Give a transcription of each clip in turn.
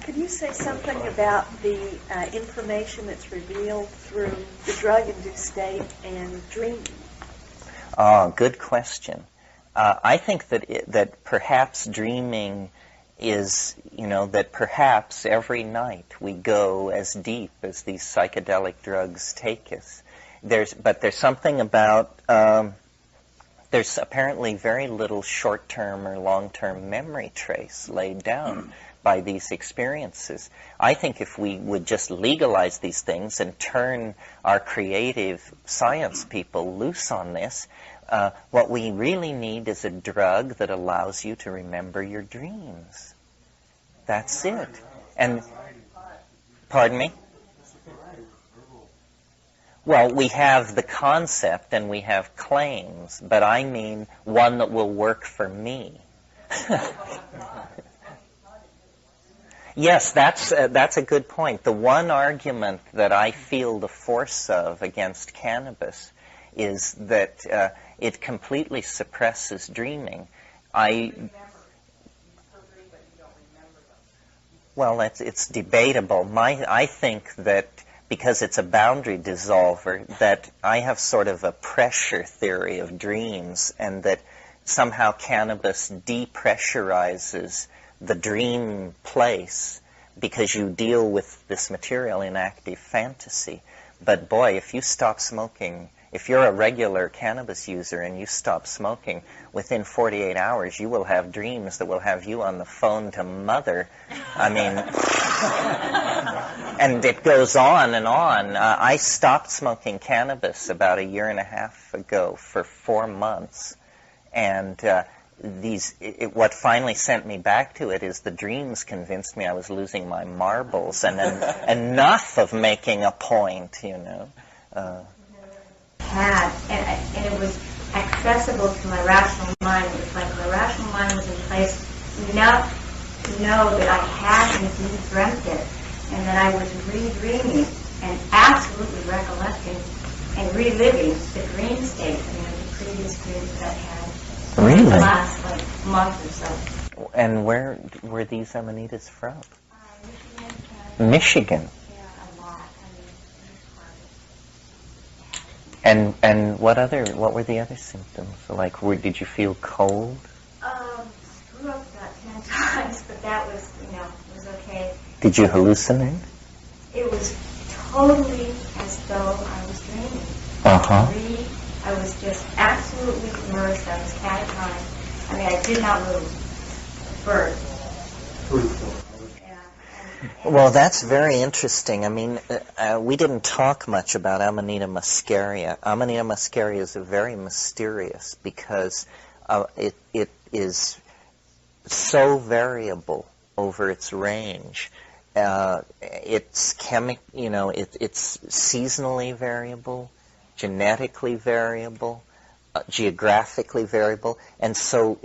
Could you say something about the information that's revealed through the drug-induced state and dreaming? Good question. I think that perhaps dreaming is, that perhaps every night we go as deep as these psychedelic drugs take us. But there's something about, there's apparently very little short-term or long-term memory trace laid down by these experiences. I think if we would just legalize these things and turn our creative science people loose on this, what we really need is a drug that allows you to remember your dreams. That's it. And, pardon me? Well, we have the concept and we have claims, but I mean one that will work for me. Yes, that's a good point. The one argument that I feel the force of against cannabis is that it completely suppresses dreaming. Well, it's debatable. I think that because it's a boundary dissolver, that I have sort of a pressure theory of dreams, and that somehow cannabis depressurizes the dream place because you deal with this material in active fantasy. But boy, if you stop smoking, if you're a regular cannabis user and you stop smoking, within 48 hours you will have dreams that will have you on the phone to mother. I mean, and it goes on and on. I stopped smoking cannabis about 1.5 years ago for 4 months. And what finally sent me back to it is the dreams convinced me I was losing my marbles, and enough of making a point, And it was accessible to my rational mind. It was like my rational mind was in place enough to know that I had indeed dreamt it, and that I was redreaming and absolutely recollecting and reliving the dream state, the previous dreams that I had. Really? The last month or so. And where were these amanitas from? Michigan. Michigan. Yeah, a lot. And what were the other symptoms? Like, did you feel cold? Threw up about 10 times, but that was, it was okay. Did you hallucinate? It was totally as though I was dreaming. I was just absolutely immersed. I was catatonic. I mean, I did not move at first. Well, that's very interesting. I mean, we didn't talk much about Amanita muscaria. Amanita muscaria is very mysterious because it is so variable over its range. It's it's seasonally variable, genetically variable, geographically variable, and so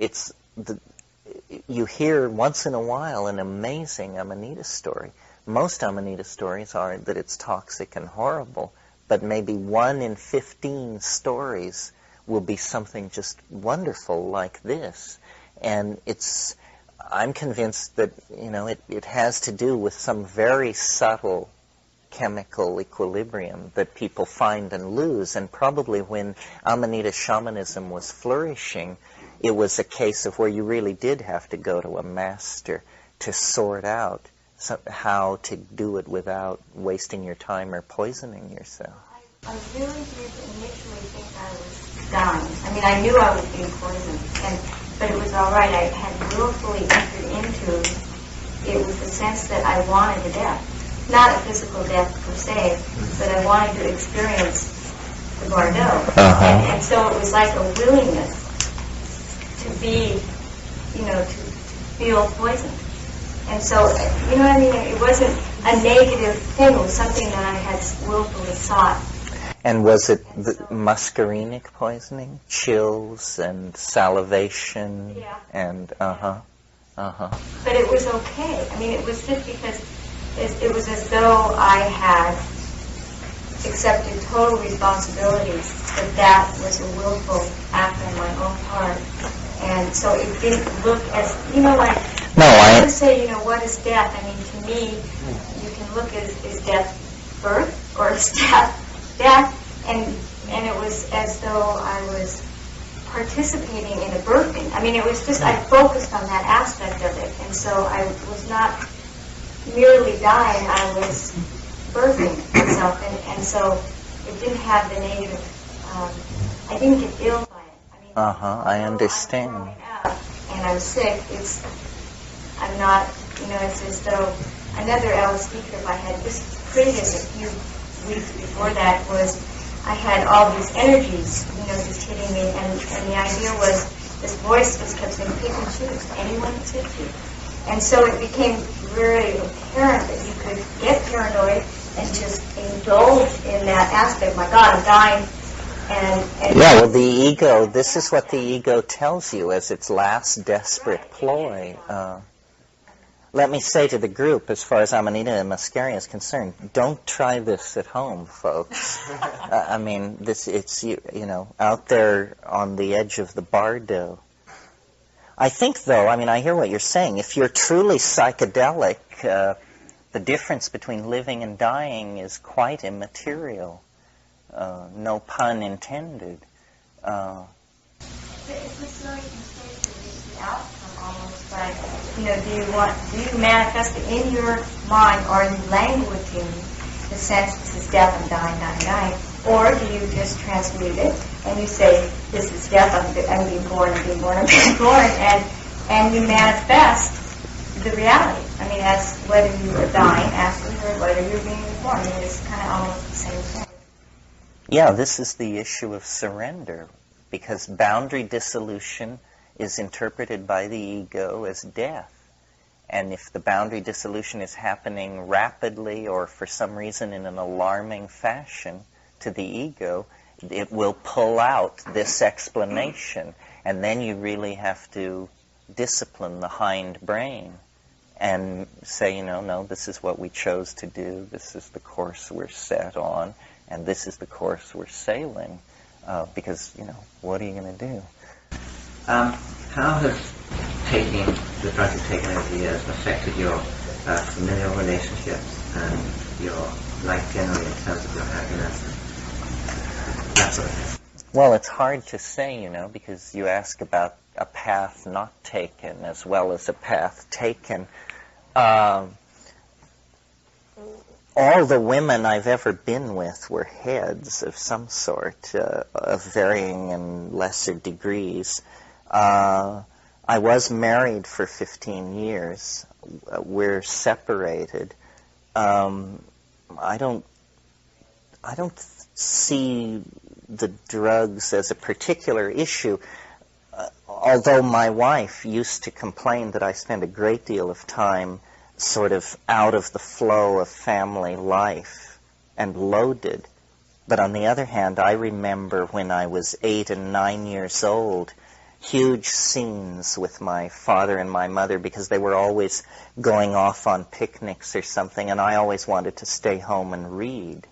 you hear once in a while an amazing Amanita story. Most Amanita stories are that it's toxic and horrible, but maybe 1 in 15 stories will be something just wonderful like this. And I'm convinced that, it has to do with some very subtle chemical equilibrium that people find and lose. And probably when Amanita shamanism was flourishing, it was a case of where you really did have to go to a master to sort out how to do it without wasting your time or poisoning yourself. I really did initially think I was dying. I mean, I knew I was being poisoned, but it was all right. I had willfully entered into it with the sense that I wanted a death. Not a physical death per se, but I wanted to experience the Bardo. And so it was like a willingness to be, to feel poison. And so, what I mean? It wasn't a negative thing. It was something that I had willfully sought. And was it the muscarinic poisoning? Chills and salivation? Yeah. And, But it was okay. I mean, it was just because it was as though I had accepted total responsibility, that was a willful act on my own part. And so it didn't look as, No, I would say, what is death? I mean, to me, you can look at, is death birth or is death? And it was as though I was participating in a birthing. I mean, it was just, I focused on that aspect of it. And so I was not merely dying, I was birthing myself. And so it didn't have the negative, I didn't get ill by it. I mean, I understand. I was growing up and I was sick, I'm not, it's as though another LSD trip I had just previous, a few weeks before that, was I had all these energies, just hitting me, and the idea was this voice just kept saying, pick and choose, anyone that's hit you. And so it became very apparent that you could get paranoid and just indulge in that aspect. My God, I'm dying. And yeah, well, the ego, this is what the ego tells you as its last desperate ploy. Let me say to the group, as far as Amanita Muscaria is concerned, don't try this at home, folks. I mean, it's out there on the edge of the bardo. I think, though, I hear what you're saying. If you're truly psychedelic, the difference between living and dying is quite immaterial. No pun intended. It's just so you can say the outcome almost, like, do you manifest it in your mind, or are you languaging the sense, this is death, I'm dying, or do you just transmute it and you say, this is death, I'm being born, and you manifest the reality. As whether you are dying, actually, or whether you're being born. It's kind of almost the same thing. Yeah, this is the issue of surrender, because boundary dissolution is interpreted by the ego as death. And if the boundary dissolution is happening rapidly or for some reason in an alarming fashion to the ego, it will pull out this explanation. And then you really have to discipline the hind brain and say, no, this is what we chose to do, this is the course we're set on, and this is the course we're sailing. Because, what are you going to do? How has taking the drugs you've taken over the years affected your familial relationships and your life generally in terms of your happiness and that sort of thing? Well, it's hard to say, because you ask about a path not taken as well as a path taken. All the women I've ever been with were heads of some sort, of varying and lesser degrees. I was married for 15 years. We're separated. I don't see the drugs as a particular issue, although my wife used to complain that I spend a great deal of time sort of out of the flow of family life and loaded. But on the other hand, I remember when I was 8 and 9 years old, huge scenes with my father and my mother, because they were always going off on picnics or something, and I always wanted to stay home and read.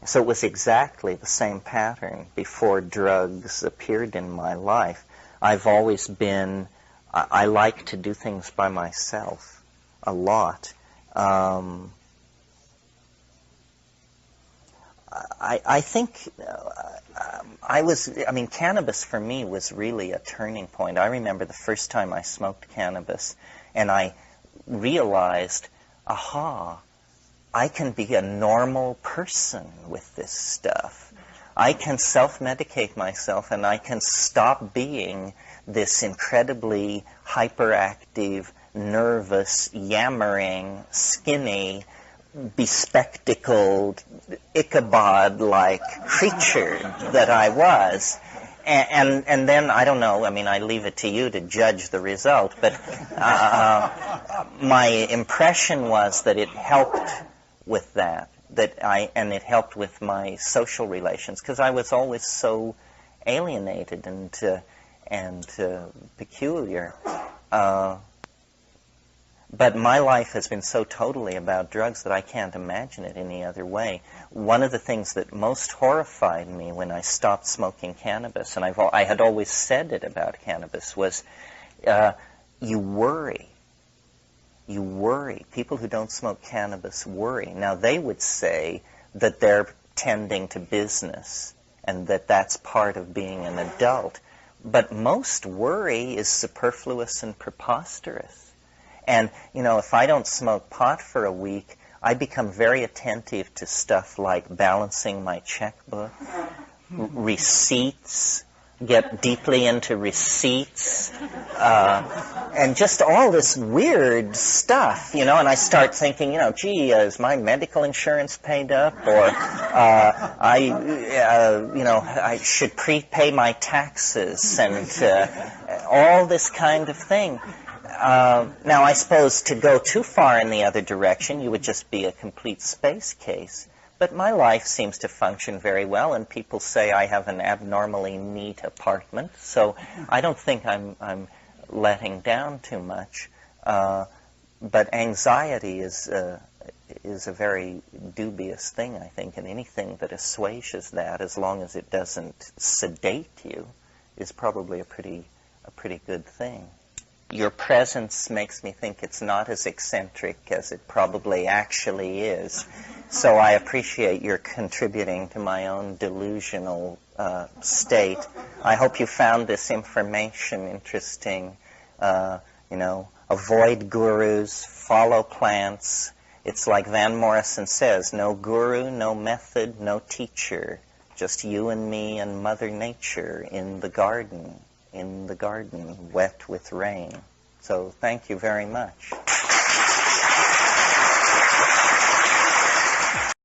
So it was exactly the same pattern before drugs appeared in my life. I've always been, I like to do things by myself a lot. I think cannabis for me was really a turning point. I remember the first time I smoked cannabis, and I realized, aha, I can be a normal person with this stuff. I can self-medicate myself, and I can stop being this incredibly hyperactive, nervous, yammering, skinny, bespectacled, Ichabod-like creature that I was. And then, I don't know, I leave it to you to judge the result, but my impression was that it helped with that, and it helped with my social relations, because I was always so alienated and peculiar. But my life has been so totally about drugs that I can't imagine it any other way. One of the things that most horrified me when I stopped smoking cannabis, and I had always said it about cannabis, was you worry. you worry. People who don't smoke cannabis worry. Now, they would say that they're tending to business and that that's part of being an adult. But most worry is superfluous and preposterous. And, if I don't smoke pot for a week, I become very attentive to stuff like balancing my checkbook, receipts, get deeply into receipts, and just all this weird stuff, and I start thinking, gee, is my medical insurance paid up, or I should prepay my taxes, and all this kind of thing. Now, I suppose to go too far in the other direction, you would just be a complete space case. But my life seems to function very well, and people say I have an abnormally neat apartment, so I don't think I'm letting down too much. But anxiety is a very dubious thing, I think, and anything that assuages that, as long as it doesn't sedate you, is probably a pretty good thing. Your presence makes me think it's not as eccentric as it probably actually is. So I appreciate your contributing to my own delusional state. I hope you found this information interesting. Avoid gurus, follow plants. It's like Van Morrison says, no guru, no method, no teacher. Just you and me and Mother Nature in the garden, wet with rain. So thank you very much.